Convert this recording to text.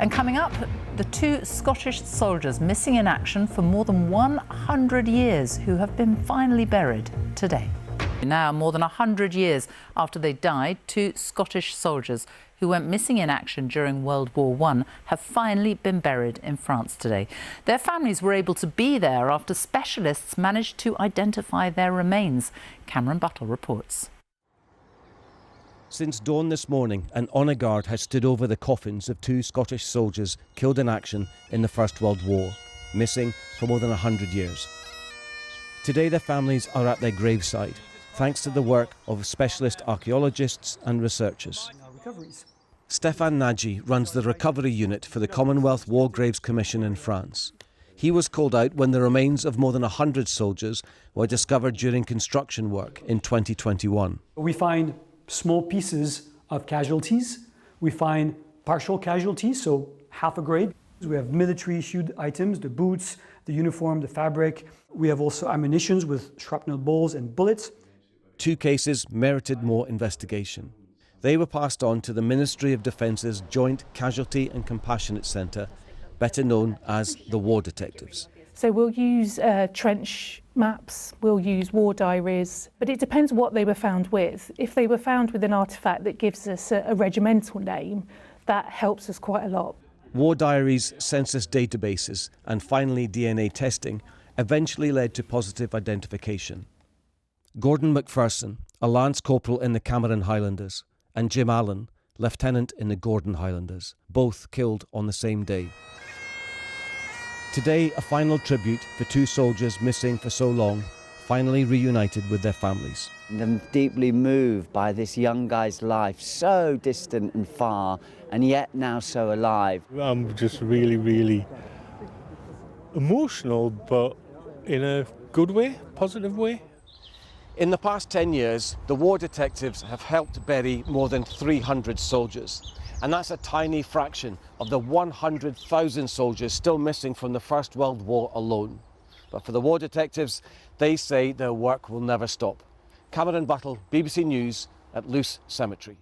And coming up, the two Scottish soldiers missing in action for more than 100 years who have been finally buried today. Now, more than 100 years after they died, two Scottish soldiers who went missing in action during World War I have finally been buried in France today. Their families were able to be there after specialists managed to identify their remains. Cameron Buttle reports. Since dawn this morning, an honour guard has stood over the coffins of two Scottish soldiers killed in action in the First World War, missing for more than 100 years. Today their families are at their graveside, thanks to the work of specialist archaeologists and researchers. Stéphane Nagy runs the recovery unit for the Commonwealth War Graves Commission in France. He was called out when the remains of more than 100 soldiers were discovered during construction work in 2021. We find small pieces of casualties. We find partial casualties, so half a grade. We have military-issued items, the boots, the uniform, the fabric. We have also ammunitions with shrapnel balls and bullets. Two cases merited more investigation. They were passed on to the Ministry of Defence's Joint Casualty and Compassionate Centre, better known as the War Detectives. So we'll use trench maps, we'll use war diaries, but it depends what they were found with. If they were found with an artefact that gives us a regimental name, that helps us quite a lot. War diaries, census databases, and finally DNA testing eventually led to positive identification. Gordon McPherson, a Lance Corporal in the Cameron Highlanders, and Jim Allen, Lieutenant in the Gordon Highlanders, both killed on the same day. Today, a final tribute for two soldiers missing for so long, finally reunited with their families. I'm deeply moved by this young guy's life, so distant and far, and yet now so alive. I'm just really emotional, but in a good way, positive way. In the past 10 years, the War Detectives have helped bury more than 300 soldiers. And that's a tiny fraction of the 100,000 soldiers still missing from the First World War alone. But for the War Detectives, they say their work will never stop. Cameron Buttle, BBC News at Luce Cemetery.